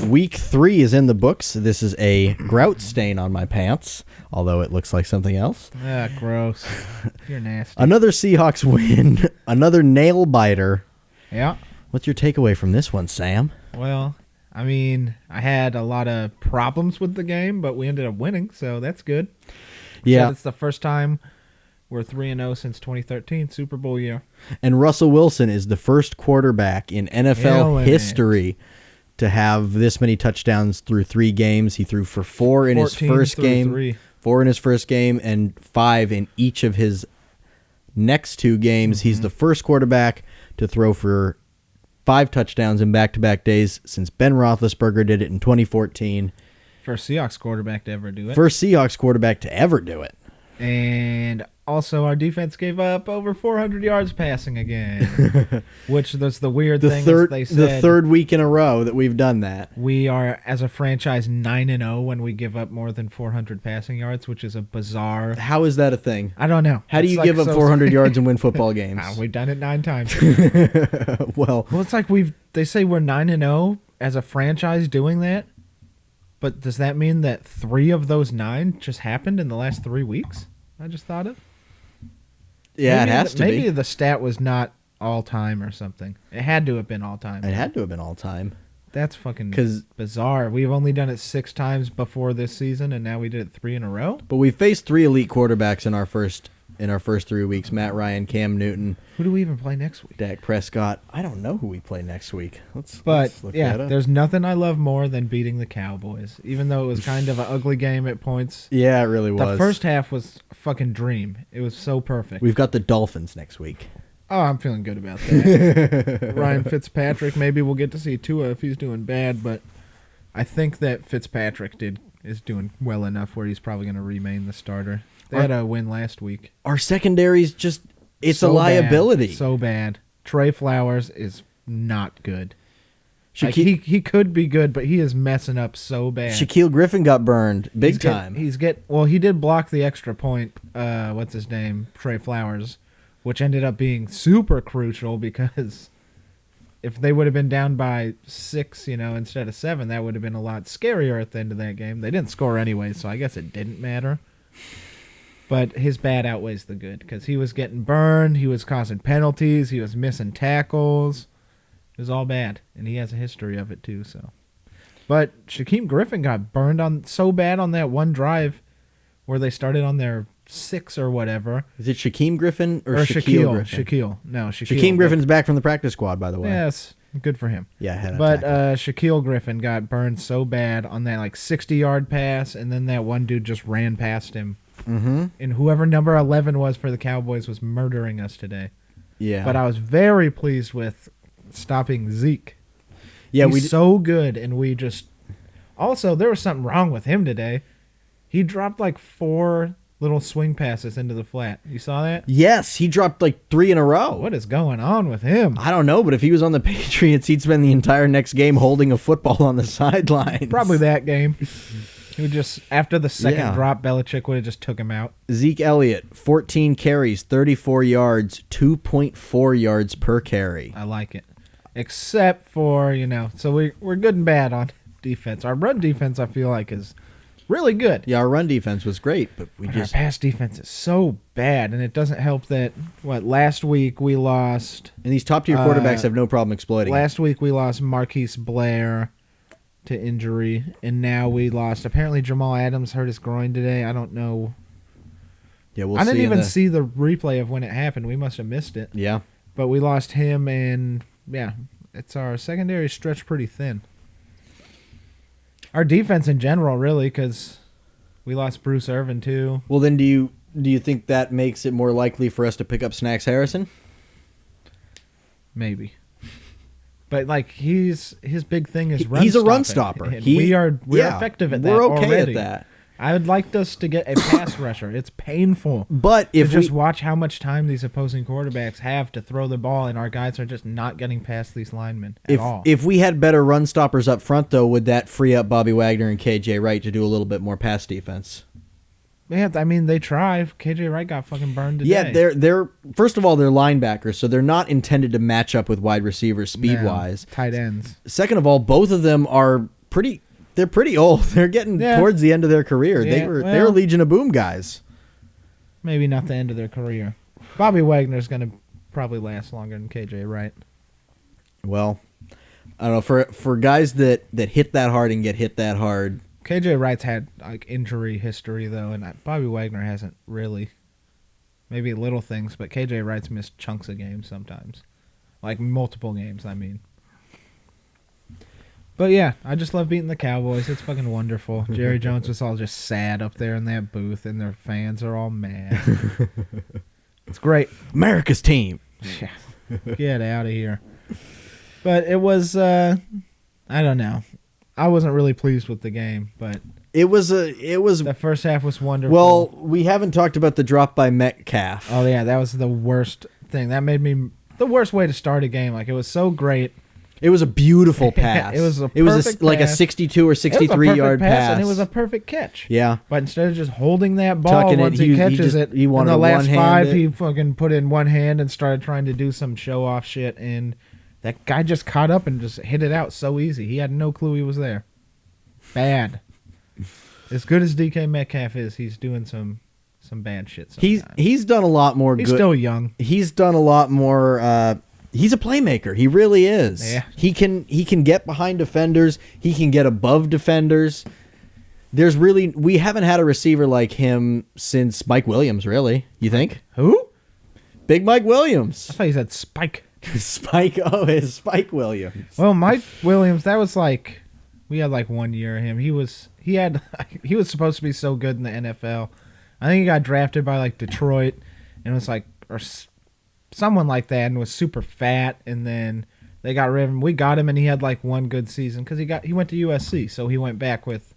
Week 3 is in the books. This is a grout stain on my pants, although it looks like something else. Ah, gross. You're nasty. Another Seahawks win. Another nail biter. Yeah. What's your takeaway from this one, Sam? Well, I mean, I had a lot of problems with the game, but we ended up winning, so that's good. Yeah. It's the first time we're 3-0 since 2013, Super Bowl year. And Russell Wilson is the first quarterback in NFL history to have this many touchdowns through 3 games. He threw for 4 in his first game, 3. 4 in his first game, and 5 in each of his next 2 games. He's the first quarterback to throw for 5 touchdowns in back-to-back days since Ben Roethlisberger did it in 2014. First Seahawks quarterback to ever do it. First Seahawks quarterback to ever do it. And also our defense gave up over 400 yards passing again, which was the weird thing. They said the third week in a row that we've done that. We are, as a franchise, 9-0 when we give up more than 400 passing yards, which is a bizarre... How is that a thing? I don't know. How do you give up 400 yards and win football games? We've done it 9 times. Well, it's like they say we're 9-0 as a franchise doing that, but does that mean that 3 of those 9 just happened in the last 3 weeks? I just thought it. Yeah, it has to be. Maybe the stat was not all time or something. It had to have been all time. It had to have been all time. That's fucking bizarre. We've only done it 6 times before this season, and now we did it 3 in a row. But we faced 3 elite quarterbacks in our first 3 weeks. Matt Ryan, Cam Newton. Who do we even play next week? Dak Prescott. I don't know who we play next week. Let's look yeah, that up. There's nothing I love more than beating the Cowboys, even though it was kind of an ugly game at points. Yeah, it really was. The first half was a fucking dream. It was so perfect. We've got the Dolphins next week. Oh, I'm feeling good about that. Ryan Fitzpatrick, maybe we'll get to see Tua if he's doing bad, but I think that Fitzpatrick is doing well enough where he's probably going to remain the starter. They had a win last week. Our secondary's just, it's so a liability. Bad, so bad. Trey Flowers is not good. He could be good, but he is messing up so bad. Shaquille Griffin got burned big time. He did block the extra point, what's his name, Trey Flowers, which ended up being super crucial because if they would have been down by 6, instead of 7, that would have been a lot scarier at the end of that game. They didn't score anyway, so I guess it didn't matter. But his bad outweighs the good because he was getting burned, he was causing penalties, he was missing tackles. It was all bad, and he has a history of it too. So, but Shaquem Griffin got burned so bad on that one drive where they started on their 6 or whatever. Is it Shaquem Griffin or Shaquille Griffin? Shaquem Griffin's back from the practice squad, by the way. Yes, good for him. Yeah, but Shaquille Griffin got burned so bad on that 60-yard pass, and then that one dude just ran past him. Mm-hmm. And whoever number 11 was for the Cowboys was murdering us today. Yeah. But I was very pleased with stopping Zeke. Yeah, he's so good, and we just... Also, there was something wrong with him today. He dropped 4 little swing passes into the flat. You saw that? Yes, he dropped 3 in a row. What is going on with him? I don't know, but if he was on the Patriots, he'd spend the entire next game holding a football on the sidelines. Probably that game. He would just, after the second drop, Belichick would have just took him out. Zeke Elliott, 14 carries, 34 yards, 2.4 yards per carry. I like it. Except for, so we're good and bad on defense. Our run defense, I feel like, is really good. Yeah, our run defense was great, but our pass defense is so bad, and it doesn't help that, last week we lost... And these top-tier quarterbacks have no problem exploiting. Last week we lost Marquise Blair to injury, and now we lost... Apparently Jamal Adams hurt his groin today. I don't know. Yeah, we'll see. I didn't even see the replay of when it happened. We must have missed it. Yeah. But we lost him, and, it's our secondary stretched pretty thin. Our defense in general, really, because we lost Bruce Irvin, too. Well, then do you think that makes it more likely for us to pick up Snacks Harrison? Maybe. But his big thing is run. He's a run stopper. We're effective at that. We're okay already. at that. I would like us to get a pass rusher. It's painful. But if just watch how much time these opposing quarterbacks have to throw the ball, and our guys are just not getting past these linemen at all. If we had better run stoppers up front, though, would that free up Bobby Wagner and KJ Wright to do a little bit more pass defense? Man, I mean, they try. KJ Wright got fucking burned today. Yeah, they're first of all, they're linebackers, so they're not intended to match up with wide receivers speed-wise. Tight ends. Second of all, both of them are they're pretty old. They're getting towards the end of their career. Yeah, They were Legion of Boom guys. Maybe not the end of their career. Bobby Wagner's going to probably last longer than KJ Wright. Well, I don't know, for guys that hit that hard and get hit that hard. KJ Wright's had like injury history though, and Bobby Wagner hasn't really. Maybe little things, but KJ Wright's missed chunks of games sometimes, like multiple games. I mean. But yeah, I just love beating the Cowboys. It's fucking wonderful. Jerry Jones was all just sad up there in that booth, and their fans are all mad. It's great. America's team. Get out of here. But it was, I don't know. I wasn't really pleased with the game, but it was the first half was wonderful. Well, we haven't talked about the drop by Metcalf. Oh yeah, that was the worst thing. That made me the worst way to start a game. Like it was so great. It was a beautiful pass. It was like a 62 or 63 yard pass, and it was a perfect catch. Yeah, but instead of just holding that ball once he catches it, in the last five, he fucking put in one hand and started trying to do some show off shit, and that guy just caught up and just hit it out so easy. He had no clue he was there. Bad. As good as DK Metcalf is, he's doing some bad shit sometimes. He's done a lot more. He's still young. He's done a lot more. He's a playmaker. He really is. Yeah. He can get behind defenders. He can get above defenders. We haven't had a receiver like him since Mike Williams, really. You think? Who? Big Mike Williams. I thought you said Spike. Spike. Oh, it's Spike Williams. Well, Mike Williams, that was like we had like 1 year of him. He was supposed to be so good in the NFL. I think he got drafted by like Detroit and was like or someone like that and was super fat, and then they got rid of him. We got him and he had like one good season because he went to USC, so he went back with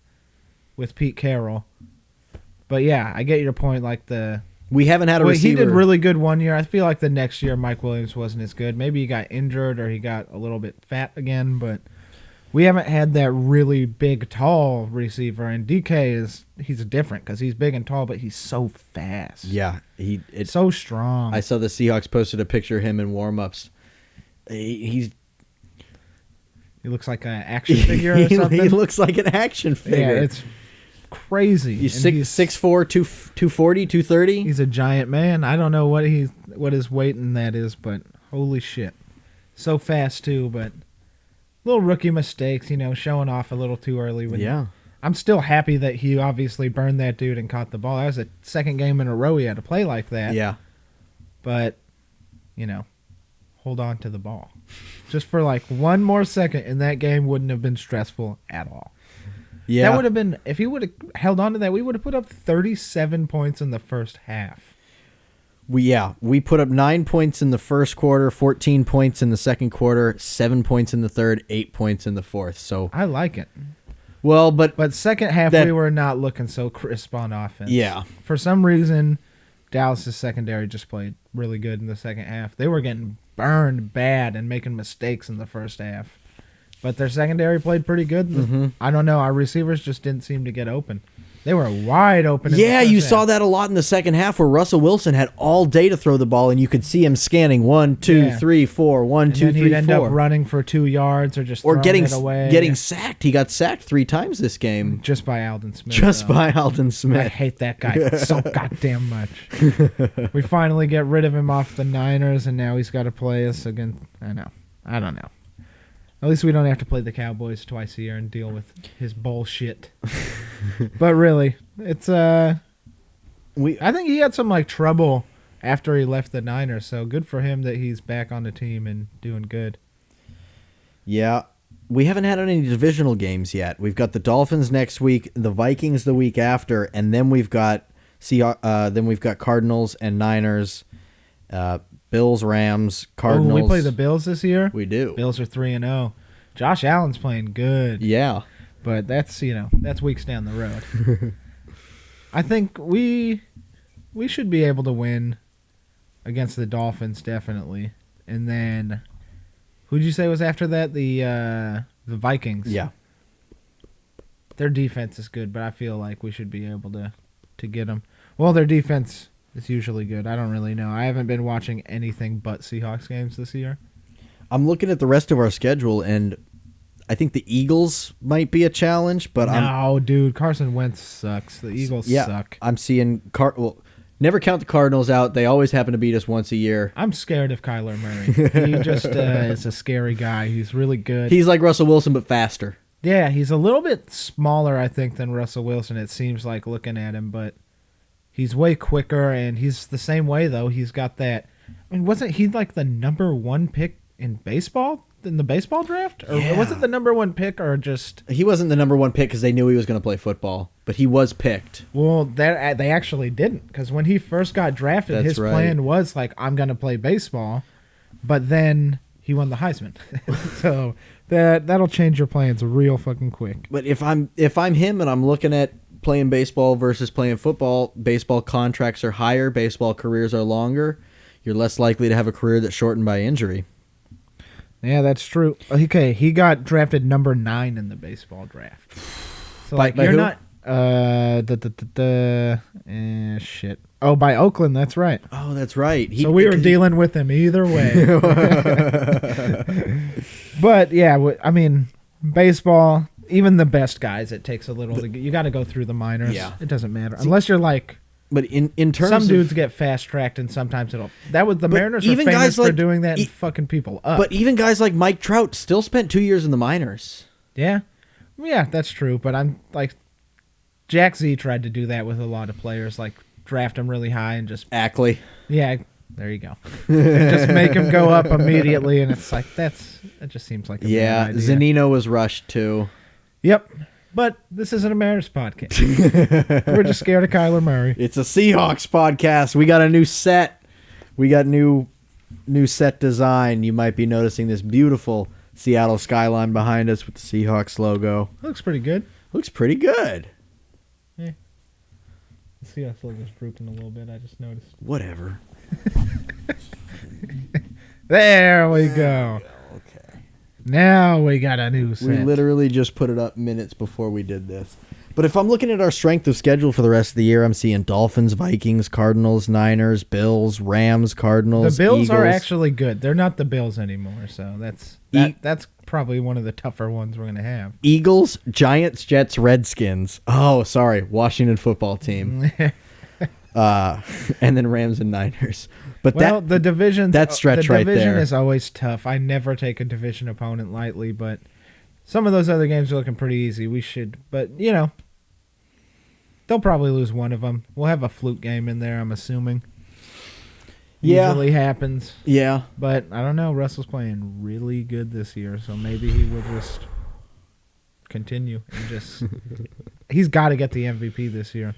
Pete Carroll. But yeah, I get your point. Like we haven't had a receiver. He did really good 1 year. I feel like the next year Mike Williams wasn't as good. Maybe he got injured or he got a little bit fat again, but we haven't had that really big, tall receiver. And DK he's different because he's big and tall, but he's so fast. Yeah, it's so strong. I saw the Seahawks posted a picture of him in warm-ups. He looks like an action figure or something. He looks like an action figure. Yeah, it's crazy. He's 6'4", 240, 230. He's a giant man. I don't know what his weight in that is, but holy shit. So fast too, but little rookie mistakes, showing off a little too early. Yeah. I'm still happy that he obviously burned that dude and caught the ball. That was the second game in a row he had to play like that. Yeah. But, hold on to the ball. Just for like one more second, and that game wouldn't have been stressful at all. Yeah. That would have been, if he would have held on to that, we would have put up 37 points in the first half. We put up 9 points in the first quarter, 14 points in the second quarter, 7 points in the third, 8 points in the fourth. So I like it. Well, but second half we were not looking so crisp on offense. Yeah. For some reason, Dallas's secondary just played really good in the second half. They were getting burned bad and making mistakes in the first half. But their secondary played pretty good. Mm-hmm. I don't know. Our receivers just didn't seem to get open. They were wide open. Yeah, you saw that a lot in the second half where Russell Wilson had all day to throw the ball, and you could see him scanning 1, 2, 3, 4, 1, 2, 3, 4. He'd end up running for 2 yards or just getting it away. Getting sacked. He got sacked 3 times this game. Just by Aldon Smith. I hate that guy so goddamn much. We finally get rid of him off the Niners, and now he's got to play us again. I don't know. At least we don't have to play the Cowboys twice a year and deal with his bullshit. But really, it's I think he had some like trouble after he left the Niners, so good for him that he's back on the team and doing good. Yeah. We haven't had any divisional games yet. We've got the Dolphins next week, the Vikings the week after, and then we've got Cardinals and Niners. Bills, Rams, Cardinals. Oh, we play the Bills this year? We do. Bills are 3-0. Josh Allen's playing good. Yeah. But that's weeks down the road. I think we should be able to win against the Dolphins, definitely. And then, who'd you say was after that? The Vikings. Yeah. Their defense is good, but I feel like we should be able to to get him. Well, their defense is usually good. I don't really know. I haven't been watching anything but Seahawks games this year. I'm looking at the rest of our schedule, and I think the Eagles might be a challenge, but No, dude, Carson Wentz sucks. The Eagles suck. I'm seeing never count the Cardinals out. They always happen to beat us once a year. I'm scared of Kyler Murray. He just is a scary guy. He's really good. He's like Russell Wilson, but faster. Yeah, he's a little bit smaller, I think, than Russell Wilson, it seems like, looking at him, but he's way quicker, and he's the same way, though. He's got that. I mean, wasn't he like the number 1 pick in baseball? In the baseball draft? Or was it the number 1 pick, or just... He wasn't the number 1 pick because they knew he was going to play football, but he was picked. Well, they actually didn't, because when he first got drafted, his plan was like, I'm going to play baseball, but then he won the Heisman. So that'll change your plans real fucking quick. But if I'm him and I'm looking at playing baseball versus playing football, baseball contracts are higher, baseball careers are longer. You're less likely to have a career that's shortened by injury. Yeah, that's true. Okay, he got drafted number 9 in the baseball draft. So by you're who? not shit. Oh, by Oakland, that's right. Oh, that's right. So we were dealing with him either way. But yeah, I mean, baseball, even the best guys, it takes a little. You got to go through the minors. Yeah. It doesn't matter unless you're like. But in terms some of, dudes get fast tracked, and sometimes it'll. That was the Mariners are even famous guys for like- doing that and fucking people up. But even guys like Mike Trout still spent 2 years in the minors. Yeah, that's true. But I'm like, Jack Z tried to do that with a lot of players, like draft them really high and just Ackley. there you go, and just make him go up immediately, and it's like it just seems like a bad idea. Zanino was rushed too. Yep. But this isn't a Mariners podcast. We're just scared of Kyler Murray. It's a Seahawks podcast. We got a new set. We got new set design. You might be noticing this beautiful Seattle skyline behind us with the Seahawks logo. Looks pretty good. Looks pretty good. Yeah. The Seahawks logo's drooping a little bit. I just noticed. Whatever. There we go. Okay. Now we got a new set. We literally just put it up minutes before we did this. But if I'm looking at our strength of schedule for the rest of the year, I'm seeing Dolphins, Vikings, Cardinals, Niners, Bills, Rams, Cardinals, The Bills Eagles. are actually good. They're not the Bills anymore, so that's probably one of the tougher ones we're going to have. Eagles, Giants, Jets, Redskins. Oh, sorry, Washington football team. And then Rams and Niners. But the division stretch right there. The division is always tough. I never take a division opponent lightly, but some of those other games are looking pretty easy. We should, but they'll probably lose one of them. We'll have a fluke game in there, I'm assuming. Usually happens. Yeah. But I don't know. Russell's playing really good this year, so maybe he will just continue and just. He's got to get the MVP this year.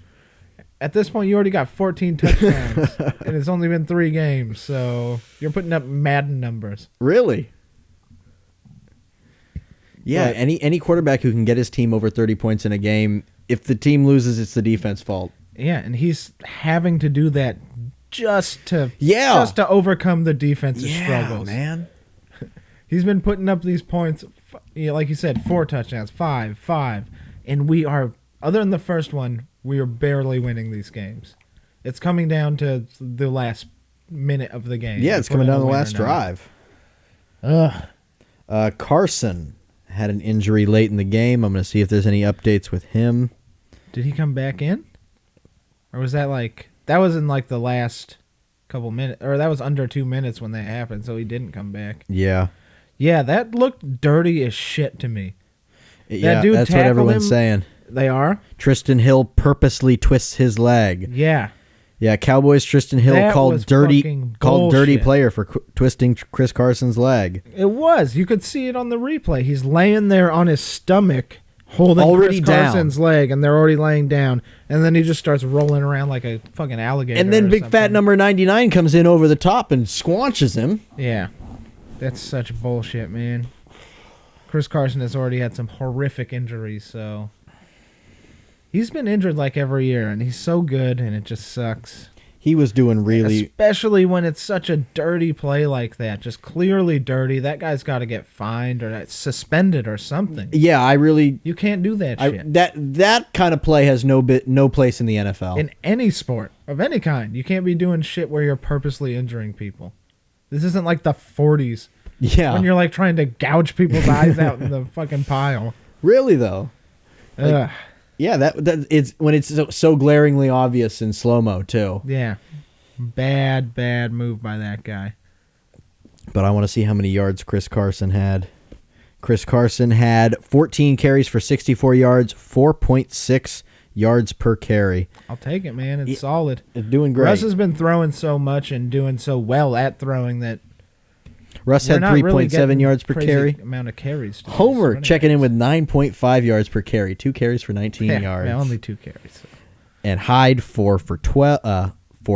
At this point, you already got 14 touchdowns, and it's only been 3 games, so you're putting up Madden numbers. Really? Yeah, But- any quarterback who can get his team over 30 points in a game, if the team loses, it's the defense fault. Yeah, and he's having to do that just to overcome the defensive struggles. Man. He's been putting up these points, like you said, 4 touchdowns, 5, and we are, other than the first one, we are barely winning these games. It's coming down to the last minute of the game. Yeah, it's coming down to the last drive. Ugh. Carson had an injury late in the game. I'm going to see if there's any updates with him. Did he come back in? Or was that that was in the last couple minutes, or that was under 2 minutes when that happened, so he didn't come back. Yeah. Yeah, that looked dirty as shit to me. Yeah, dude that's what tackled everyone's him. saying. They are? Tristan Hill purposely twists his leg. Yeah. Yeah, Cowboys Tristan Hill That called was dirty fucking dirty bullshit. player for twisting Chris Carson's leg. It was. You could see it on the replay. He's laying there on his stomach, holding Already Chris down. Carson's leg, and they're already laying down. And then he just starts rolling around like a fucking alligator. And then or big something. fat number 99 comes in over the top and squanches him. Yeah. That's such bullshit, man. Chris Carson has already had some horrific injuries, so he's been injured every year, and he's so good, and it just sucks. He was doing really... Especially when it's such a dirty play like that. Just clearly dirty. That guy's got to get fined or suspended or something. Yeah, I really... You can't do that shit. That kind of play has no place in the NFL. In any sport of any kind. You can't be doing shit where you're purposely injuring people. This isn't like the 40s. Yeah. When you're like trying to gouge people's eyes out in the fucking pile. Really, though? Like, yeah, that it's when it's so glaringly obvious in slow-mo, too. Yeah. Bad move by that guy. But I want to see how many yards Chris Carson had. Chris Carson had 14 carries for 64 yards, 4.6 yards per carry. I'll take it, man. It's solid. It's doing great. Russ has been throwing so much and doing so well at throwing that Russ had 3.7 yards per carry. Amount of carries. Homer checking in with 9.5 yards per carry. 2 carries for 19 yards. Yeah, only 2 carries. So. And Hyde 4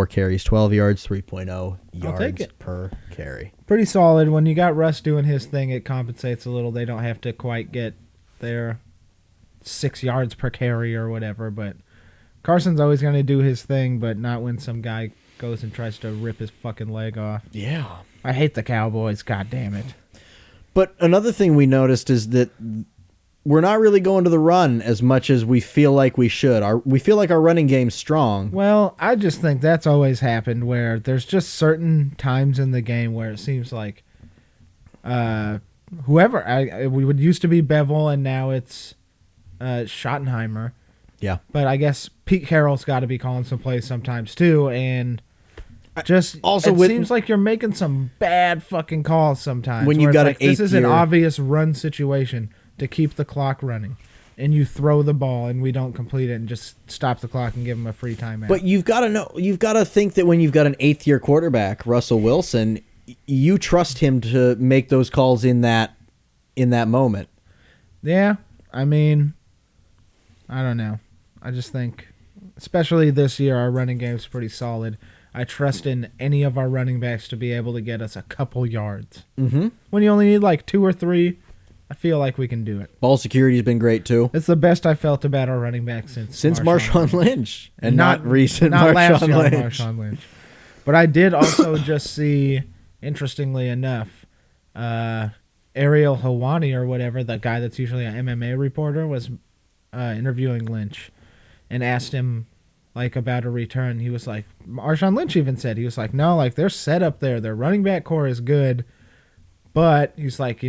carries, 12 yards, 3.0 yards per carry. Pretty solid. When you got Russ doing his thing, it compensates a little. They don't have to quite get their 6 yards per carry or whatever. But Carson's always going to do his thing, but not when some guy goes and tries to rip his fucking leg off. Yeah. I hate the Cowboys. God damn it. But another thing we noticed is that we're not really going to the run as much as we feel like we should. We feel like our running game's strong. Well, I just think that's always happened where there's just certain times in the game where it seems like we would used to be Bevel and now it's Schottenheimer. Yeah. But I guess Pete Carroll's got to be calling some plays sometimes too, and just also it seems like you're making some bad fucking calls sometimes. When you've got like, this is an obvious run situation to keep the clock running, and you throw the ball and we don't complete it and just stop the clock and give them a free timeout. But you've got to think that when you've got an 8th-year quarterback, Russell Wilson, you trust him to make those calls in that moment. Yeah, I mean, I don't know. I just think, especially this year, our running game's pretty solid. I trust in any of our running backs to be able to get us a couple yards. Mm-hmm. When you only need like 2 or 3, I feel like we can do it. Ball security's been great too. It's the best I felt about our running back since Marshawn Lynch, and not recent not Marshawn Lynch. But I did also just see, interestingly enough, Ariel Helwani or whatever, the guy that's usually an MMA reporter, was interviewing Lynch and asked him like about a return. He was like, Marshawn Lynch even said, he was like, no, like they're set up there. Their running back core is good. But he's like,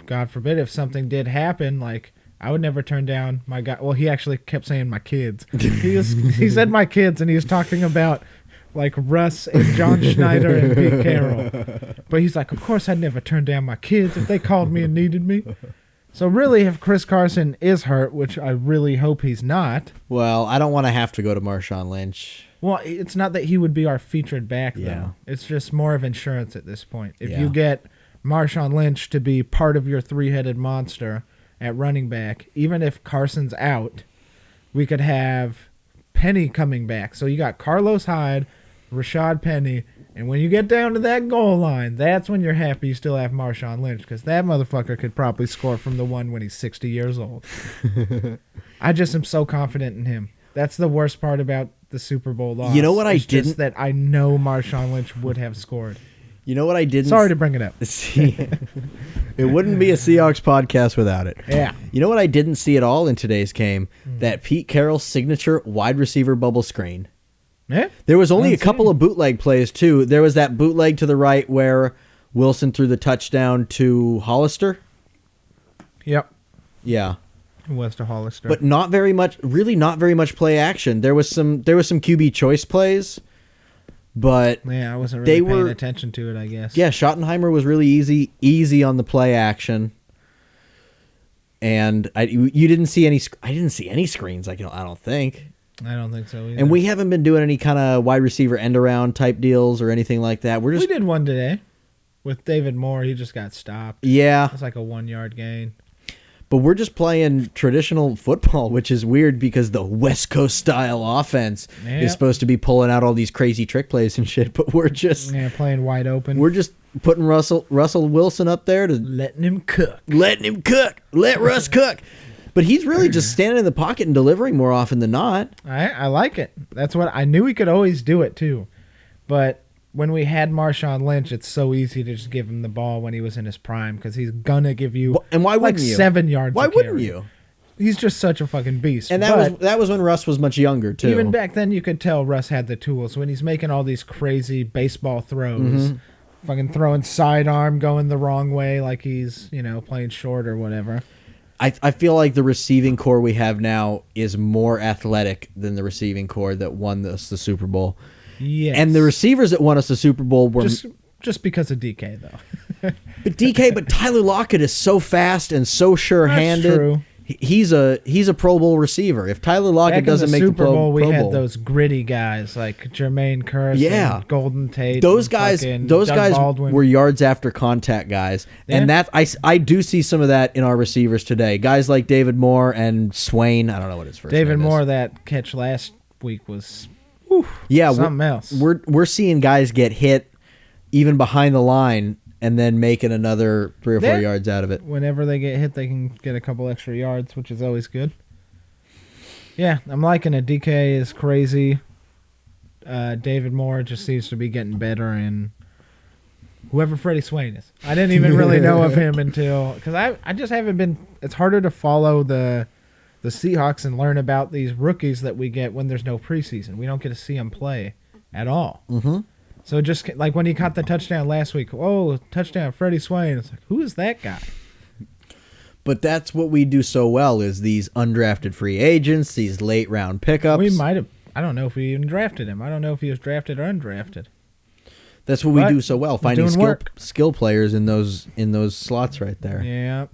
God forbid if something did happen, like I would never turn down my guy. Well, he actually kept saying my kids. He said my kids, and he was talking about like Russ and John Schneider and Pete Carroll. But he's like, of course I'd never turn down my kids if they called me and needed me. So really, if Chris Carson is hurt, which I really hope he's not. Well, I don't want to have to go to Marshawn Lynch. Well, it's not that he would be our featured back, though. Yeah. It's just more of insurance at this point. If you get Marshawn Lynch to be part of your 3-headed monster at running back, even if Carson's out, we could have Penny coming back. So you got Carlos Hyde, Rashad Penny, and when you get down to that goal line, that's when you're happy you still have Marshawn Lynch, because that motherfucker could probably score from the one when he's 60 years old. I just am so confident in him. That's the worst part about the Super Bowl loss. You know what I didn't? Just that I know Marshawn Lynch would have scored. You know what I didn't? Sorry to bring it up. See, it wouldn't be a Seahawks podcast without it. Yeah. You know what I didn't see at all in today's game? That Pete Carroll signature wide receiver bubble screen. Yeah. There was only a couple of bootleg plays, too. There was that bootleg to the right where Wilson threw the touchdown to Hollister. Yep. Yeah. It was to Hollister. But not very much play action. There was some QB choice plays. But yeah, I wasn't really paying attention to it, I guess. Yeah, Schottenheimer was really easy on the play action. And you didn't see any. I didn't see any screens. I don't think. I don't think so either. And we haven't been doing any kind of wide receiver end around type deals or anything like that. We did one today with David Moore. He just got stopped. Yeah, it's like a 1-yard gain. But we're just playing traditional football, which is weird because the West Coast style offense is supposed to be pulling out all these crazy trick plays and shit. But we're just playing wide open. We're just putting Russell Wilson up there to letting him cook. Let Russ cook. But he's really just standing in the pocket and delivering more often than not. I like it. That's what I knew he could always do it too. But when we had Marshawn Lynch, it's so easy to just give him the ball when he was in his prime because he's gonna give you And why like wouldn't you? 7 yards. Why a wouldn't carry. you? He's just such a fucking beast. And But that was when Russ was much younger too. even back then, you could tell Russ had the tools when he's making all these crazy baseball throws, fucking throwing sidearm, going the wrong way, like he's playing short or whatever. I feel like the receiving core we have now is more athletic than the receiving core that won us the Super Bowl. Yes. And the receivers that won us the Super Bowl were just because of DK though. but Tyler Lockett is so fast and so sure-handed. That's true. He's a Pro Bowl receiver. If Tyler Lockett Back doesn't in the make Super the Bowl, we Pro had Bowl, those gritty guys like Jermaine Kearse, and Golden Tate. those and guys fucking Doug Baldwin. were yards after contact guys, and that I do see some of that in our receivers today. Guys like David Moore and Swain. I don't know what his first David name Moore. is. That catch last week was something else. We're seeing guys get hit even behind the line and then making another 3 or 4 yards out of it. Whenever they get hit, they can get a couple extra yards, which is always good. Yeah, I'm liking it. DK is crazy. David Moore just seems to be getting better, and whoever Freddie Swain is. I didn't even really know of him until... Because I just haven't been... It's harder to follow the Seahawks and learn about these rookies that we get when there's no preseason. We don't get to see them play at all. Mm-hmm. So just like when he caught the touchdown last week, touchdown, Freddie Swain. It's like, who is that guy? But that's what we do so well is these undrafted free agents, these late round pickups. We might have. I don't know if we even drafted him. I don't know if he was drafted or undrafted. That's what we do so well, finding skill players in those slots right there. Yeah.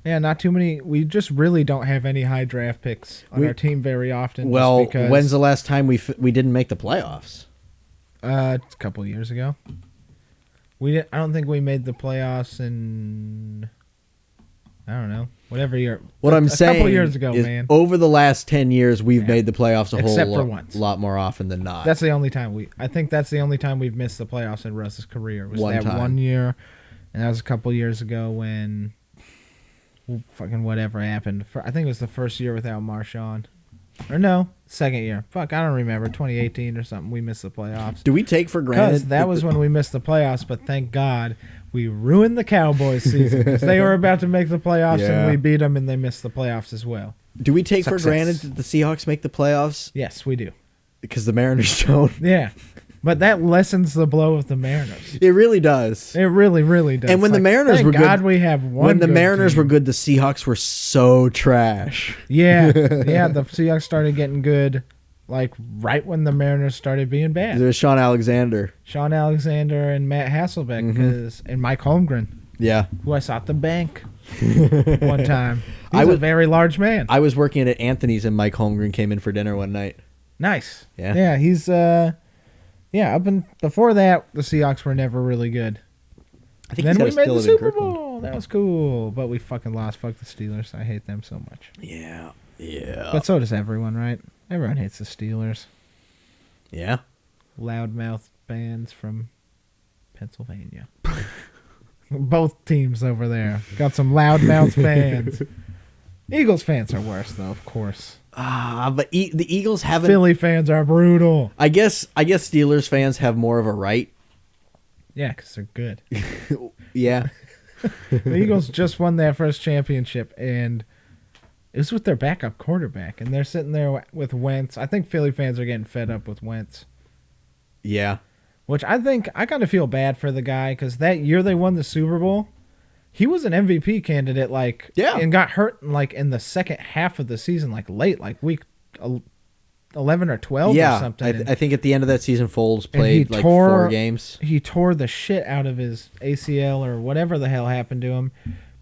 Yeah, not too many. We just really don't have any high draft picks on our team very often. Well, when's the last time we didn't make the playoffs? A couple years ago. I don't think we made the playoffs in... I don't know. Whatever year. What I'm saying a couple years ago, is man. Over the last 10 years, we've made the playoffs Except for once. lot more often than not. That's the only time I think that's the only time we've missed the playoffs in Russ's career. Was One that time. 1 year, and that was a couple years ago when fucking whatever happened. I think it was the first year without Marshawn. Or no, second year. Fuck, I don't remember. 2018 or something. We missed the playoffs. Do we take for granted? Because that was when we missed the playoffs, but thank God we ruined the Cowboys season. 'Cause they were about to make the playoffs, and we beat them, and they missed the playoffs as well. Do we take for granted that the Seahawks make the playoffs? Yes, we do. Because the Mariners don't. Yeah. But that lessens the blow of the Mariners. It really does. It really, really does. And when the Mariners were God good, we have one. when the good Mariners team. were good, the Seahawks were so trash. Yeah, yeah. The Seahawks started getting good, like right when the Mariners started being bad. There's Sean Alexander. Sean Alexander and Matt Hasselbeck, and Mike Holmgren, Yeah. who I saw at the bank one time. He's a very large man. I was working at Anthony's, and Mike Holmgren came in for dinner one night. Nice. Yeah. Yeah. He's before that, the Seahawks were never really good. I think Then he's we got a made still the in Super Kirkland. Bowl. That was cool, but we fucking lost. Fuck the Steelers. I hate them so much. Yeah. Yeah. But so does everyone, right? Everyone hates the Steelers. Yeah. Loudmouth bands from Pennsylvania. Both teams over there got some loudmouth fans. Eagles fans are worse, though, of course. But the Eagles haven't. Philly fans are brutal. I guess Steelers fans have more of a right. Yeah, because they're good. Yeah. The Eagles just won their first championship, and it was with their backup quarterback, and they're sitting there with Wentz. I think Philly fans are getting fed up with Wentz. Yeah. Which I kind of feel bad for the guy, because that year they won the Super Bowl, he was an MVP candidate, and got hurt in the second half of the season, late, week 11 or 12 or something. I think at the end of that season, Foles played 4 games. He tore the shit out of his ACL or whatever the hell happened to him.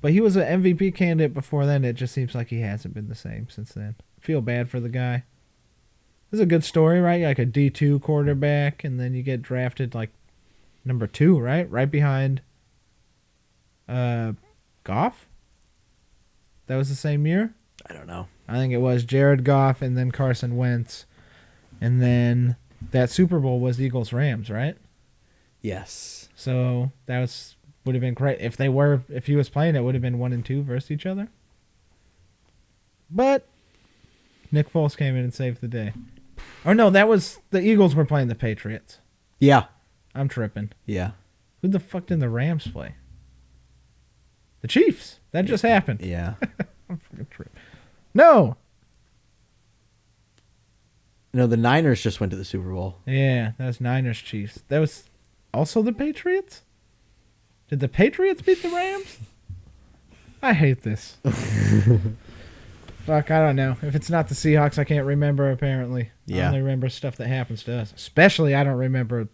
But he was an MVP candidate before then. It just seems like he hasn't been the same since then. Feel bad for the guy. This is a good story, right? Like a D2 quarterback, and then you get drafted number 2, right? Right behind Goff? That was the same year? I don't know. I think it was Jared Goff and then Carson Wentz. And then that Super Bowl was Eagles-Rams, right? Yes. So that would have been great. If he was playing, it would have been 1 and 2 versus each other. But Nick Foles came in and saved the day. Or no, that was the Eagles were playing the Patriots. Yeah. I'm tripping. Yeah. Who the fuck did the Rams play? The Chiefs. That just happened. Yeah. I'm fucking tripping. No. No, the Niners just went to the Super Bowl. Yeah, that was Niners Chiefs. That was also the Patriots? Did the Patriots beat the Rams? I hate this. Fuck, I don't know. If it's not the Seahawks, I can't remember, apparently. Yeah. I only remember stuff that happens to us. Especially, I don't remember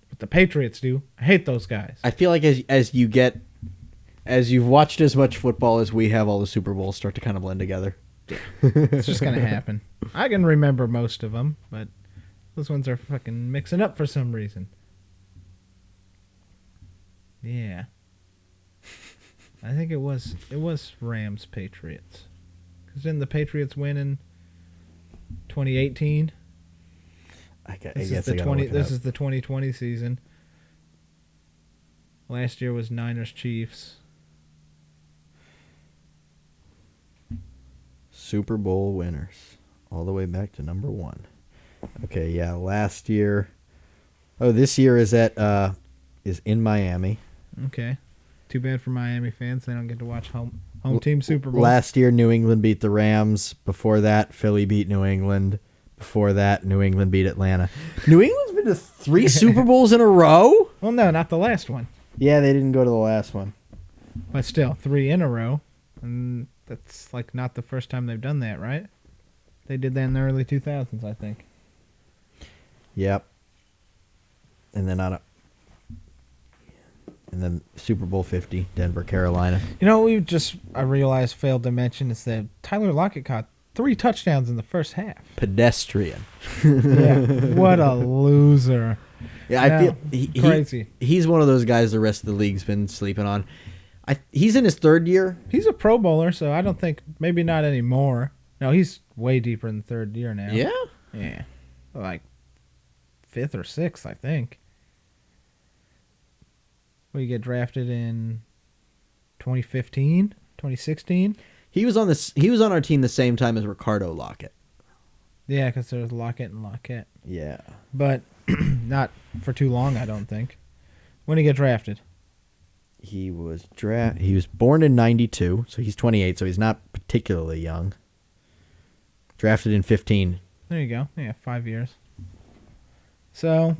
what the Patriots do. I hate those guys. I feel like as you've watched as much football as we have, all the Super Bowls start to kind of blend together. It's just going to happen. I can remember most of them, but those ones are fucking mixing up for some reason. Yeah. I think it was Rams Patriots. Because didn't the Patriots win in 2018? This is the 2020 season. Last year was Niners Chiefs. Super Bowl winners, all the way back to number 1. Okay, yeah, last year. Oh, this year is in Miami. Okay. Too bad for Miami fans. They don't get to watch home team Super Bowl. Last year, New England beat the Rams. Before that, Philly beat New England. Before that, New England beat Atlanta. New England's been to 3 Super Bowls in a row? Well, no, not the last one. Yeah, they didn't go to the last one. But still, 3 in a row. And that's like not the first time they've done that, right? They did that in the early 2000s, I think. Yep. And then Super Bowl 50, Denver, Carolina. You know what I realized failed to mention is that Tyler Lockett caught 3 touchdowns in the first half. Pedestrian. Yeah, what a loser. Yeah, I feel crazy. He's one of those guys the rest of the league's been sleeping on. He's in his 3rd year. He's a Pro Bowler, so I don't think, maybe not anymore. No, he's way deeper in the 3rd year now. Yeah? Yeah. Like 5th or 6th, I think. You get drafted in 2015, 2016. He was on our team the same time as Ricardo Lockett. Yeah, because there's Lockett and Lockett. Yeah. But not for too long, I don't think. When did he get drafted? He was born in 92, so he's 28, so he's not particularly young. Drafted in 15. There you go. Yeah, 5 years. So,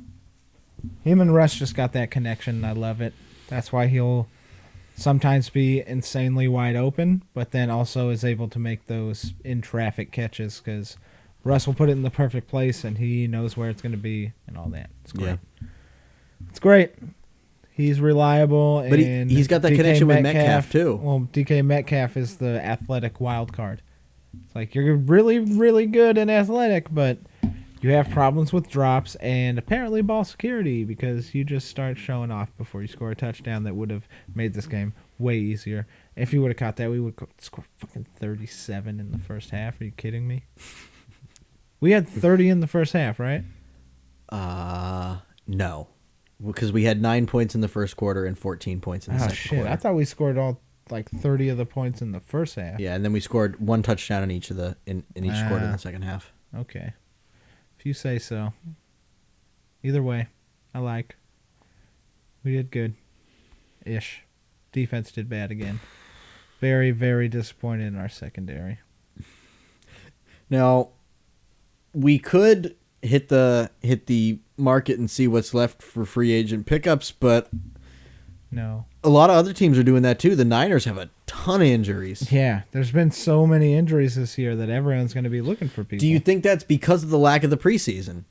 him and Russ just got that connection, and I love it. That's why he'll sometimes be insanely wide open, but then also is able to make those in-traffic catches, because Russ will put it in the perfect place, and he knows where it's going to be and all that. It's great. Yeah. It's great. He's reliable. But he's got that DK connection with Metcalf, too. Well, DK Metcalf is the athletic wild card. It's like, you're really, really good and athletic, but you have problems with drops and apparently ball security, because you just start showing off before you score a touchdown that would have made this game way easier. If you would have caught that, we would score fucking 37 in the first half. Are you kidding me? We had 30 in the first half, right? No. Because we had 9 points in the first quarter and 14 points in the second quarter. I thought we scored all like 30 of the points in the first half. Yeah, and then we scored 1 touchdown in each of in each quarter in the second half. Okay. If you say so. Either way, I like. We did good. Ish. Defense did bad again. Very, very disappointed in our secondary. Now, we could hit the market and see what's left for free agent pickups, but no. A lot of other teams are doing that too. The Niners have a ton of injuries. Yeah, there's been so many injuries this year that everyone's going to be looking for people. Do you think that's because of the lack of the preseason?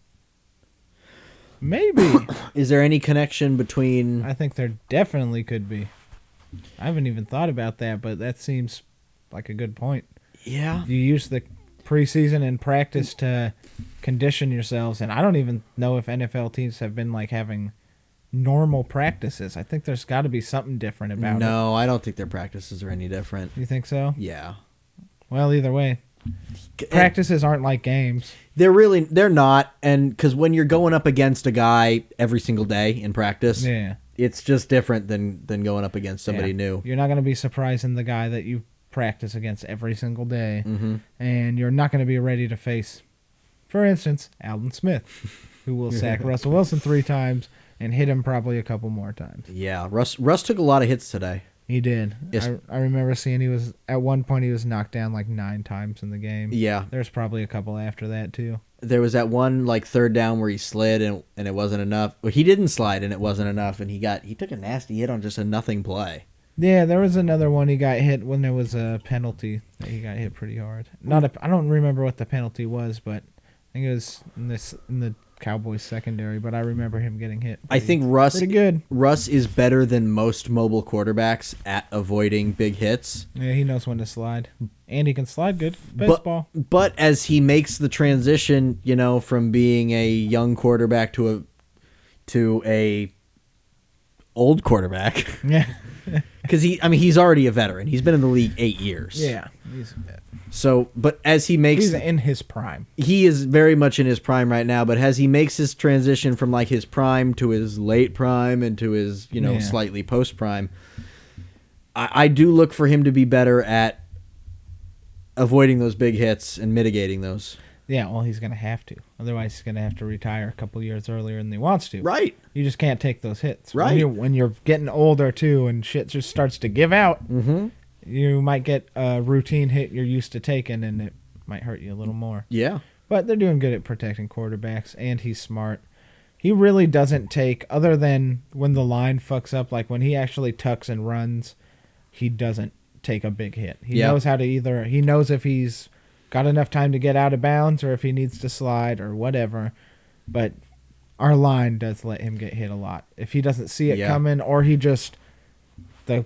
Maybe. Is there any connection between... I think there definitely could be. I haven't even thought about that, but that seems like a good point. Yeah. You use the preseason and practice to condition yourselves, and I don't even know if NFL teams have been like having normal practices. I think there's got to be something different about it. No, I don't think their practices are any different. You think so? Yeah. Well, either way, practices aren't like games. They're not, and because when you're going up against a guy every single day in practice, yeah, it's just different than going up against somebody new. You're not going to be surprising the guy that you practice against every single day, and you're not going to be ready to face, for instance, Alden Smith. who will sack Russell Wilson 3 times and hit him probably a couple more times. Yeah, Russ took a lot of hits today. He did. Yes. I remember seeing he was at one point he was knocked down like 9 times in the game. Yeah. There's probably a couple after that too. There was that one like third down where he slid and it wasn't enough. Well, he didn't slide and it wasn't enough, and he took a nasty hit on just a nothing play. Yeah, there was another one he got hit when there was a penalty that he got hit pretty hard. I don't remember what the penalty was, but I think it was in the Cowboys secondary, but I remember him getting hit. I think Russ pretty good. Russ is better than most mobile quarterbacks at avoiding big hits. Yeah, he knows when to slide. And he can slide good. Baseball. But as he makes the transition, from being a young quarterback to a old quarterback. Yeah. Because he's already a veteran. He's been in the league 8 years. Yeah, he's a vet. So, but as he makes... He's in his prime. He is very much in his prime right now, but as he makes his transition from like his prime to his late prime and to his, slightly post-prime, I do look for him to be better at avoiding those big hits and mitigating those. Yeah, well, he's going to have to. Otherwise, he's going to have to retire a couple years earlier than he wants to. Right. You just can't take those hits. Right. When you're getting older, too, and shit just starts to give out, you might get a routine hit you're used to taking, and it might hurt you a little more. Yeah. But they're doing good at protecting quarterbacks, and he's smart. He really doesn't take, other than when the line fucks up, like when he actually tucks and runs, he doesn't take a big hit. He knows how to he knows if he's got enough time to get out of bounds or if he needs to slide or whatever. But our line does let him get hit a lot. If he doesn't see it coming, or he just the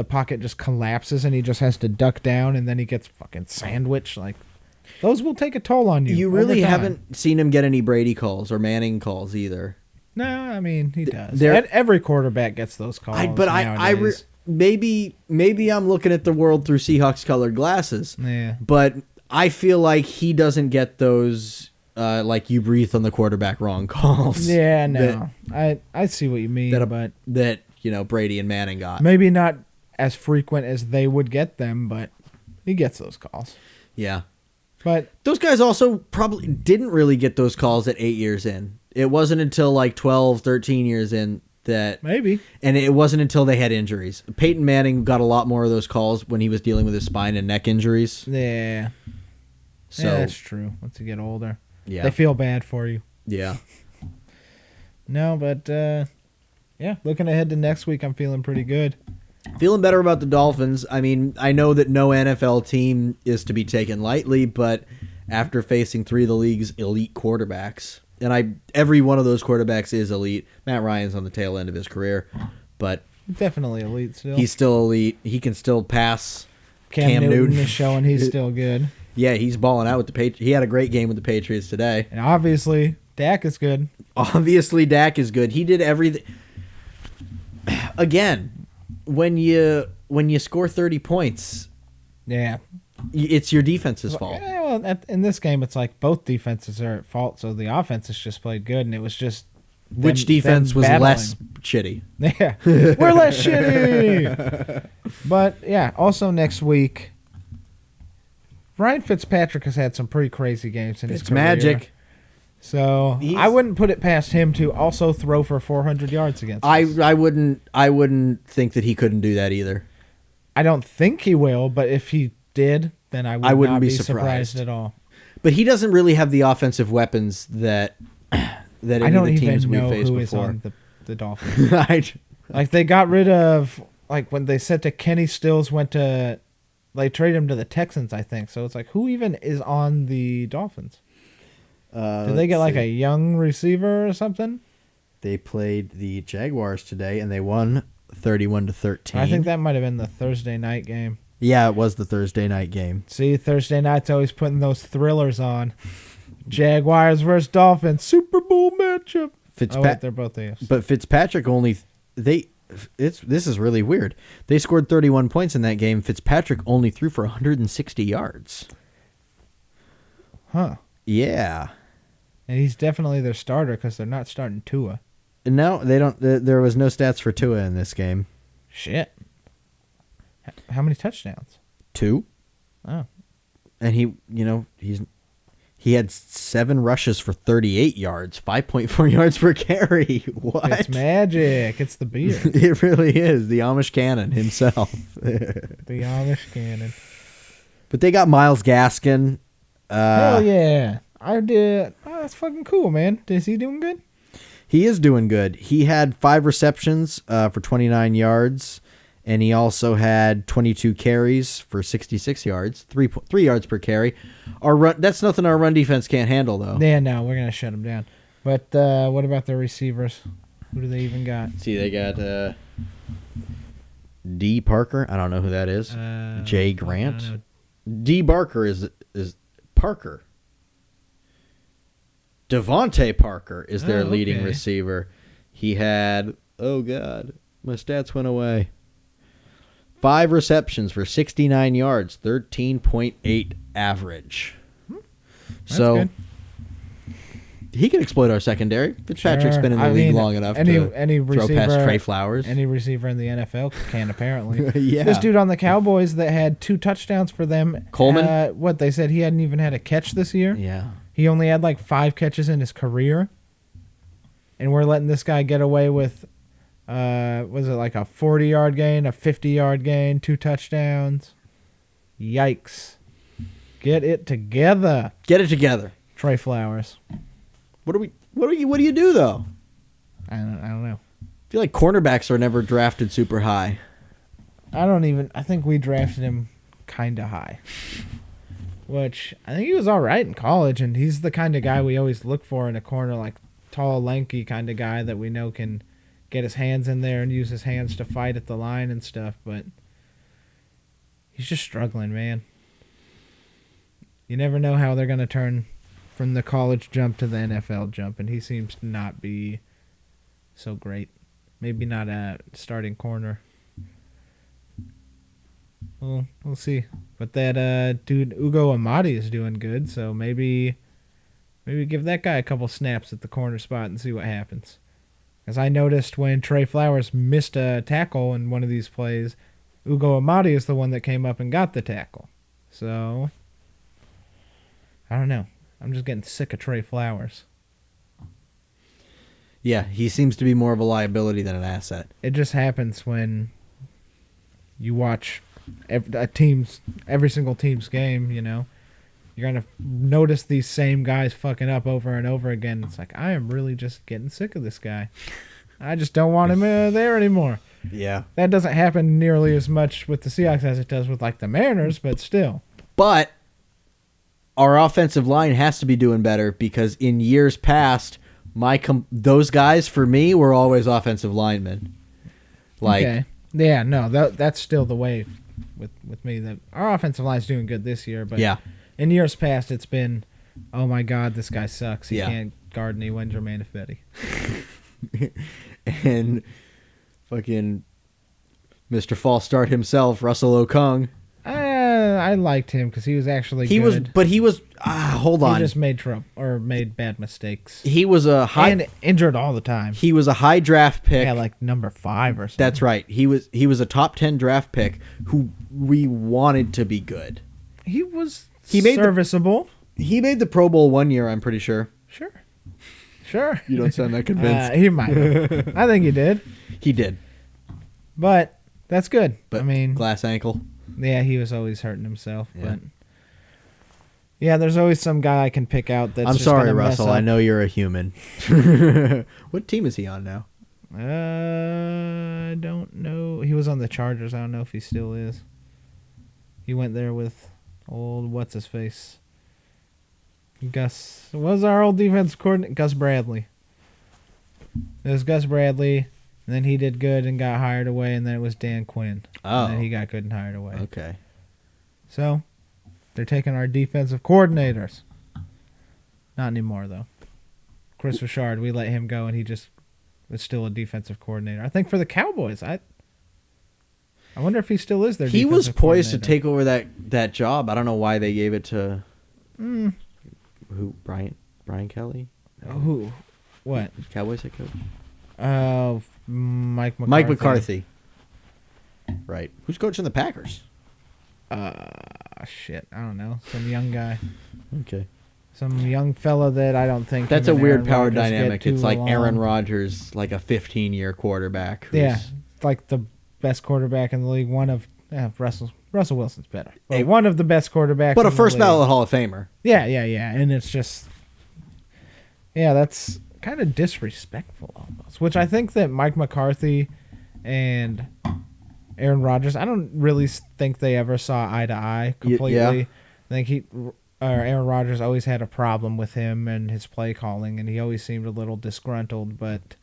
pocket just collapses and he just has to duck down and then he gets fucking sandwiched, like those will take a toll on you. You really haven't seen him get any Brady calls or Manning calls either. No, I mean he does. Every quarterback gets those calls. Maybe I'm looking at the world through Seahawks colored glasses. Yeah. But I feel like he doesn't get those like you breathe on the quarterback wrong calls. Yeah, no. I see what you mean, but Brady and Manning got. Maybe not as frequent as they would get them, but he gets those calls. Yeah. But those guys also probably didn't really get those calls at 8 years in. It wasn't until like 12, 13 years in that maybe. And it wasn't until they had injuries. Peyton Manning got a lot more of those calls when he was dealing with his spine and neck injuries. Yeah. So that's true. Once you get older. Yeah. They feel bad for you. Yeah. No, but looking ahead to next week, I'm feeling pretty good. Feeling better about the Dolphins. I mean, I know that no NFL team is to be taken lightly, but after facing 3 of the league's elite quarterbacks, and every one of those quarterbacks is elite. Matt Ryan's on the tail end of his career, but definitely elite still. He's still elite. He can still pass. Cam Newton is showing he's still good. Yeah, he's balling out with the Patriots. He had a great game with the Patriots today. And obviously, Dak is good. He did everything. Again, when you score 30 points, it's your defense's fault. Yeah, well, in this game, it's like both defenses are at fault, so the offense has just played good, and it was just which defense was less shitty. Yeah, we're less shitty. But yeah, also next week, Ryan Fitzpatrick has had some pretty crazy games in his career. Magic. So I wouldn't put it past him to also throw for 400 yards against us. I wouldn't think that he couldn't do that either. I don't think he will, but if he did, then I wouldn't not be surprised at all. But he doesn't really have the offensive weapons that any of the teams we faced before. I don't even know who is on the Dolphins. Right. Like they got rid of, like when they said to Kenny Stills they traded him to the Texans, I think. So it's like, who even is on the Dolphins? Did they get like a young receiver or something? They played the Jaguars today and they won 31-13. I think that might have been the Thursday night game. Yeah, it was the Thursday night game. See, Thursday night's always putting those thrillers on. Jaguars versus Dolphins, Super Bowl matchup. They're both AFC. But Fitzpatrick this is really weird. They scored 31 points in that game. Fitzpatrick only threw for 160 yards. Huh. Yeah. And he's definitely their starter because they're not starting Tua. No, they don't. There was no stats for Tua in this game. Shit. How many touchdowns? 2. Oh. And He had 7 rushes for 38 yards, 5.4 yards per carry. What? It's magic. It's the beer. It really is. The Amish Cannon himself. The Amish Cannon. But they got Myles Gaskin. Hell yeah. I did. Oh, that's fucking cool, man. Is he doing good? He is doing good. He had 5 receptions for 29 yards, and he also had 22 carries for 66 yards, 3 yards per carry. That's nothing our run defense can't handle, though. Yeah, no, we're gonna shut him down. But what about their receivers? Who do they even got? See, they got D. Parker. I don't know who that is. Jay Grant. D. Barker is Parker. Devontae Parker is their leading receiver. He had, oh God, my stats went away. 5 receptions for 69 yards, 13.8 average. That's so good. He can exploit our secondary. Fitzpatrick's been in the league long enough to throw past Trey Flowers. Any receiver in the NFL can, apparently. Yeah. This dude on the Cowboys that had 2 touchdowns for them. Coleman? What, they said he hadn't even had a catch this year? Yeah. He only had like 5 catches in his career. And we're letting this guy get away with, was it like a 40-yard gain, a 50-yard gain, 2 touchdowns? Yikes. Get it together. Get it together. Trey Flowers. What do you do though? I don't know. I feel like cornerbacks are never drafted super high. I think we drafted him kind of high. Which, I think he was all right in college, and he's the kind of guy we always look for in a corner, like tall, lanky kind of guy that we know can get his hands in there and use his hands to fight at the line and stuff, but he's just struggling, man. You never know how they're going to turn from the college jump to the NFL jump, and he seems to not be so great. Maybe not a starting corner. Well, we'll see. But that dude Ugo Amadi is doing good, so maybe give that guy a couple snaps at the corner spot and see what happens. As I noticed when Trey Flowers missed a tackle in one of these plays, Ugo Amadi is the one that came up and got the tackle. So, I don't know. I'm just getting sick of Trey Flowers. Yeah, he seems to be more of a liability than an asset. It just happens when you watch every single team's game, you know. You're going to notice these same guys fucking up over and over again. It's like, I am really just getting sick of this guy. I just don't want him there anymore. Yeah. That doesn't happen nearly as much with the Seahawks as it does with, like, the Mariners, but still. But our offensive line has to be doing better because in years past, those guys, for me, were always offensive linemen. Like, okay. Yeah, no, that's still the way with me. That our offensive line's doing good this year, but yeah. In years past, it's been, oh my God, this guy sucks. He can't guard any Winger Manifetti. And fucking Mr. False Start himself, Russell Okung. I liked him because he was actually good. Hold on. He just made trouble or made bad mistakes. He was and injured all the time. He was a high draft pick. Yeah, like number 5 or something. That's right. He was a top 10 draft pick who we wanted to be good. He made serviceable. He made the Pro Bowl one year, I'm pretty sure. Sure. You don't sound that convinced. He might have. I think he did. He did. But that's good. But I mean, glass ankle. Yeah, he was always hurting himself. Yeah. But yeah, there's always some guy I can pick out that's I'm just sorry, gonna Russell. mess up. I know you're a human. What team is he on now? I don't know. He was on the Chargers. I don't know if he still is. He went there with old what's-his-face. Gus was our old defense coordinator. Gus Bradley. It was Gus Bradley, and then he did good and got hired away, and then it was Dan Quinn. Oh. And then he got good and hired away. Okay. So, they're taking our defensive coordinators. Not anymore, though. Chris Richard, we let him go, and he just was still a defensive coordinator. I think for the Cowboys, I wonder if he still is there. He was poised to take over that job. I don't know why they gave it to who? Brian Kelly? No. Who? What? Cowboys head coach? Mike McCarthy. Mike McCarthy. Right. Who's coaching the Packers? Shit. I don't know. Some young guy. Okay. Some young fella that I don't think. That's a him and weird Aaron power Rodgers get dynamic. too It's like along. Aaron Rodgers, like a 15-year quarterback. Yeah, like the best quarterback in the league. One of Russell Wilson's better, but Hey, one of the best quarterbacks. but a in the first league. ballot Hall of Famer. Yeah, and it's just, that's kind of disrespectful almost. Which I think that Mike McCarthy and Aaron Rodgers, I don't really think they ever saw eye to eye completely. Yeah. I think Aaron Rodgers always had a problem with him and his play calling, and he always seemed a little disgruntled. But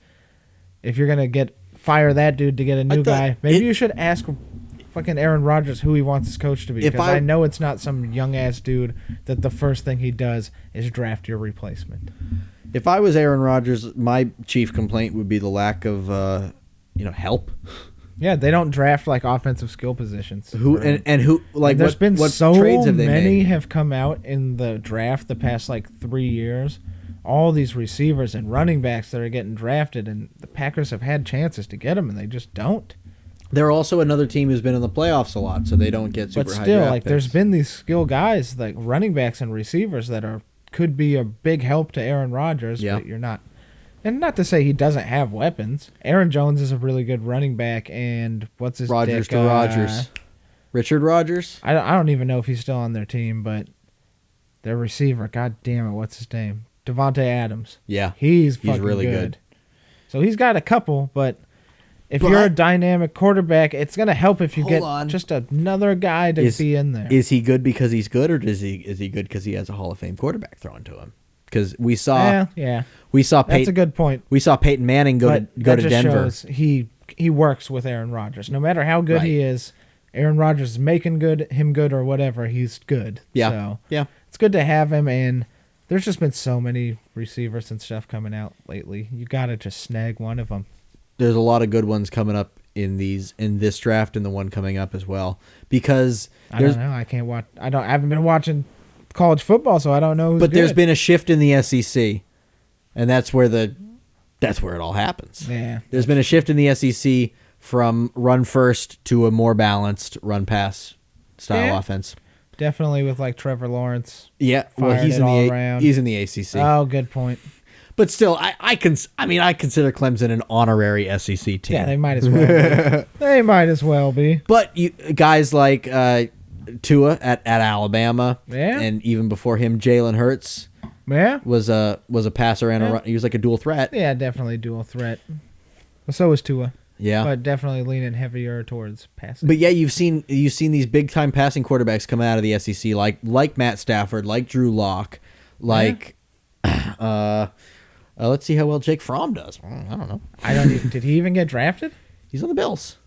if you're gonna fire that dude to get a new guy, maybe you should ask fucking Aaron Rodgers who he wants his coach to be. Because I know it's not some young ass dude that the first thing he does is draft your replacement. If I was Aaron Rodgers, my chief complaint would be the lack of help. Yeah, they don't draft like offensive skill positions. Who and who like there's been what so trades have they many made? have come out in the draft the past like 3 years. All these receivers and running backs that are getting drafted, and the Packers have had chances to get them, and they just don't. They're also another team who's been in the playoffs a lot, so they don't get super high But still, draft like picks. there's been these skill guys like running backs and receivers that could be a big help to Aaron Rodgers, Yeah. but you're not. And not to say he doesn't have weapons. Aaron Jones is a really good running back, and what's his Rodgers dick, to Rodgers. Richard Rodgers? I don't even know if he's still on their team, but their receiver, god damn it, what's his name? Devontae Adams. Yeah. He's fucking really good. So he's got a couple, but if But- you're a dynamic quarterback, it's going to help if you Hold get on. just another guy to be in there. Is he good because he's good, or is he good because he has a Hall of Fame quarterback thrown to him? Because we saw Yeah. That's That's a good point. we saw Peyton Manning go But to that just Denver. shows he works with Aaron Rodgers. No matter how good Right. he is, Aaron Rodgers is making him good or whatever, he's good. Yeah. So Yeah. it's good to have him, and there's just been so many receivers and stuff coming out lately. You got to just snag one of them. There's a lot of good ones coming up in this draft and the one coming up as well. Because I don't know. I can't watch. I haven't been watching college football, so I don't know. But there's been a shift in the SEC, and that's where it all happens. Yeah. There's been a shift in the SEC from run first to a more balanced run pass style offense. Definitely with like Trevor Lawrence. Yeah, well, Firing he's it in all the around. he's in the ACC. Oh, good point. But still, I consider Clemson an honorary SEC team. Yeah, they might as well be. They might as well be. But guys like Tua at Alabama, Yeah. and even before him, Jalen Hurts Yeah. was a passer and a run. He was like a dual threat. Yeah, definitely dual threat. Well, so is Tua. Yeah. But definitely leaning heavier towards passing. But yeah, you've seen these big time passing quarterbacks come out of the SEC, like Matt Stafford, like Drew Lock, like let's see how well Jake Fromm does. I don't know. Did he even get drafted? He's on the Bills.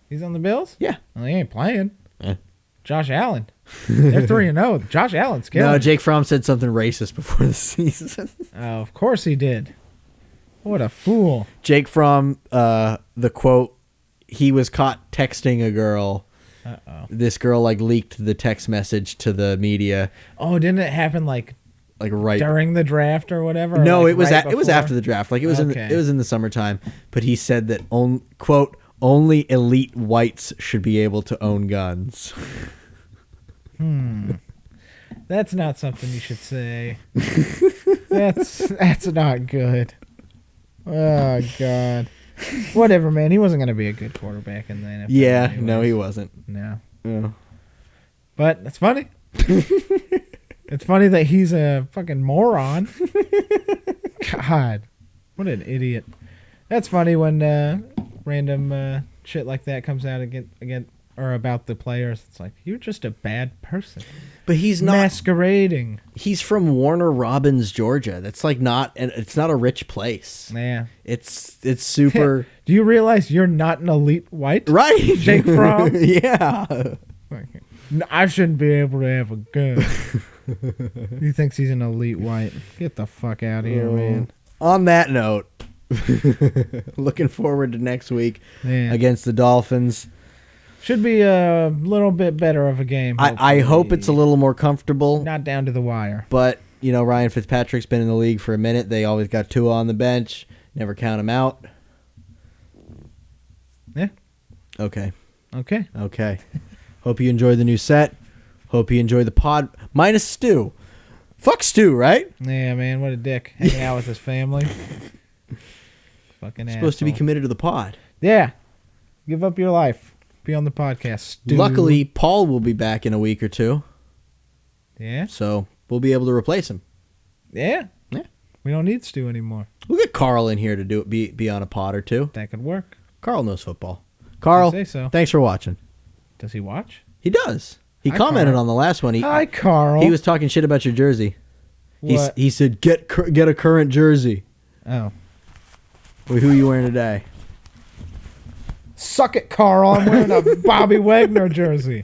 He's on the Bills? Yeah. Well, he ain't playing. Eh. Josh Allen. They're 3-0. Josh Allen's killing. No, Jake Fromm said something racist before the season. Oh, of course he did. What a fool. Jake Fromm, the quote, he was caught texting a girl. Uh-oh. This girl leaked the text message to the media, Oh, didn't it happen right during the draft or whatever? No, Or it was right it was before? after the draft. It was Okay. it was in the summertime. But he said that quote, only elite whites should be able to own guns. That's not something you should say. That's not good. Oh God. Whatever, man. He wasn't going to be a good quarterback in the NFL. Yeah, anyways. no, he wasn't. No. Yeah. But it's funny. It's funny that he's a fucking moron. God, what an idiot. That's funny when random shit like that comes out again or about the players. It's like, you're just a bad person. But he's not Masquerading. He's from Warner Robins, Georgia. That's it's not a rich place. Yeah. It's super Do you realize you're not an elite white? right. Jake Fromm? Yeah. I shouldn't be able to have a gun. He thinks he's an elite white. Get the fuck out of here, man. On that note, looking forward to next week Yeah. against the Dolphins. Should be a little bit better of a game. I hope it's a little more comfortable. Not down to the wire. But, Ryan Fitzpatrick's been in the league for a minute. They always got Tua on the bench. Never count him out. Yeah. Okay. Okay. Hope you enjoy the new set. Hope you enjoy the pod. Minus Stu. Fuck Stu, right? Yeah, man, what a dick. Hanging out with his family. Fucking Supposed to be asshole. committed to the pod. Yeah. Give up your life. Be on the podcast. Stu. Luckily, Paul will be back in a week or two, Yeah? so we'll be able to replace him. Yeah. Yeah. We don't need Stu anymore. We'll get Carl in here to do it, be on a pod or two. That could work. Carl knows football. Carl, say so. thanks for watching. Does he watch? He does. He Hi, commented Carl. on the last one. Hi, Carl. He was talking shit about your jersey. What? He said, get a current jersey. Oh. Wait, who are you wearing today? Suck it, Carl. I'm wearing a Bobby Wagner jersey.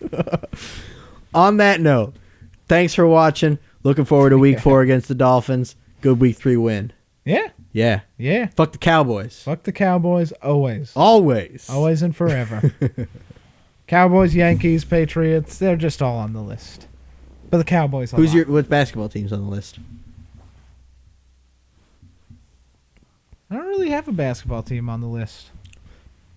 On that note, thanks for watching. Looking forward to week 4 against the Dolphins. Good week 3 win. Yeah. Yeah. Yeah. Fuck the Cowboys. Fuck the Cowboys always. Always. Always and forever. Cowboys, Yankees, Patriots, they're just all on the list. But the Cowboys What basketball team's on the list? I don't really have a basketball team on the list.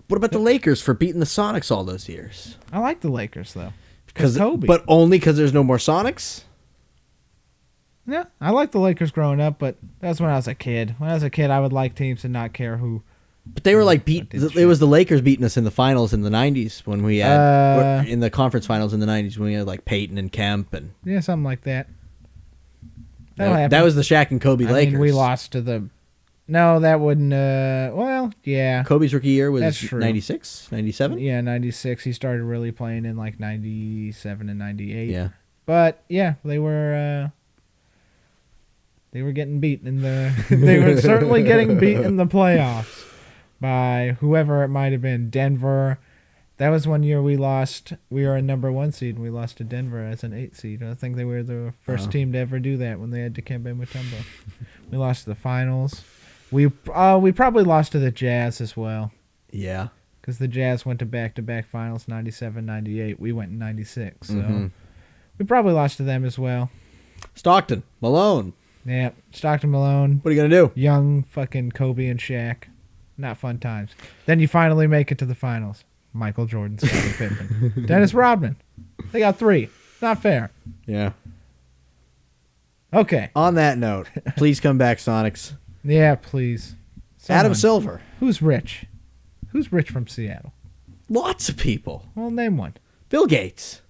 What about the Lakers for beating the Sonics all those years? I like the Lakers, though. Because Kobe. But only because there's no more Sonics? Yeah, I liked the Lakers growing up, but that's when I was a kid. When I was a kid, I would like teams and not care who. But they were like It was the Lakers beating us in the finals in the 90s when we had in the conference finals in the 90s when we had like Peyton and Kemp and Yeah, something like that. that was the Shaq and Kobe Lakers. I mean, we lost to the. No, that wouldn't. Well, yeah. Kobe's rookie year was That's true. 96, 97? Yeah, 96. He started really playing in like 97 and 98. Yeah. But yeah, they were getting beaten in the. They were certainly getting beaten in the playoffs by whoever it might have been. Denver. That was one year we lost. We were a number 1 seed, and we lost to Denver as an 8 seed. I think they were the first team to ever do that when they had Dikembe Mutombo. We lost to the finals. We probably lost to the Jazz as well. Yeah. Because the Jazz went to back-to-back finals, 97, 98. We went in 96, so we probably lost to them as well. Stockton, Malone. Yeah, Stockton, Malone, What are you going to do? young fucking Kobe and Shaq. Not fun times. Then you finally make it to the finals. Michael Jordan, Scottie Pippen, Dennis Rodman. They got 3. Not fair. Yeah. Okay. On that note, please come back, Sonics. Yeah, please. Adam Someone. Silver. Who's rich? Who's rich from Seattle? Lots of people. Well, name one. Bill Gates.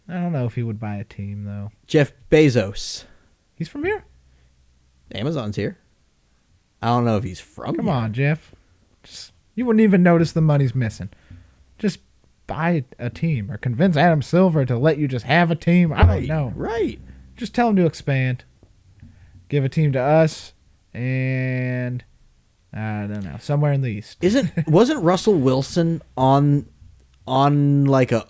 I don't know if he would buy a team, though. Jeff Bezos. He's from here? Amazon's here. I don't know if he's from Come here. on, Jeff. You wouldn't even notice the money's missing. Just buy a team or convince Adam Silver to let you just have a team. I don't know. Right. Just tell him to expand. Give a team to us and I don't know, somewhere in the East. Wasn't Russell Wilson on like a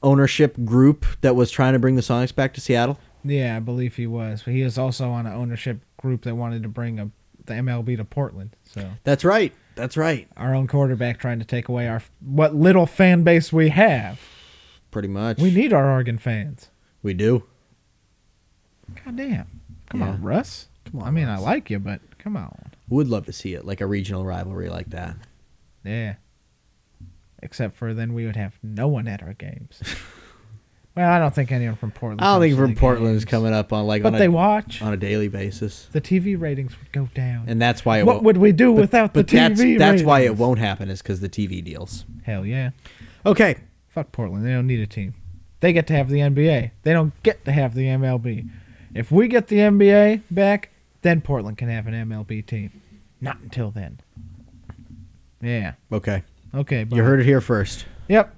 ownership group that was trying to bring the Sonics back to Seattle? Yeah, I believe he was. But he was also on an ownership group that wanted to bring the MLB to Portland. So That's right. That's right. our own quarterback trying to take away what little fan base we have. Pretty much. We need our Oregon fans. We do. God damn. Come Yeah. on, Russ. Come on, I mean, Russ. I like you, but come on. Would love to see it, like a regional rivalry like that. Yeah. Except for then we would have no one at our games. Well, I don't think anyone from Portland. I don't think comes to from the Portland is games. coming up on like But they watch. on a daily basis, The TV ratings would go down. and that's why it What won't. would we do without the But TV that's why it ratings? won't happen is because the TV deals. Hell yeah. Okay. Fuck Portland. They don't need a team. They get to have the NBA. They don't get to have the MLB. If we get the NBA back, then Portland can have an MLB team. Not until then. Yeah. Okay. Okay. Bye. You heard it here first. Yep.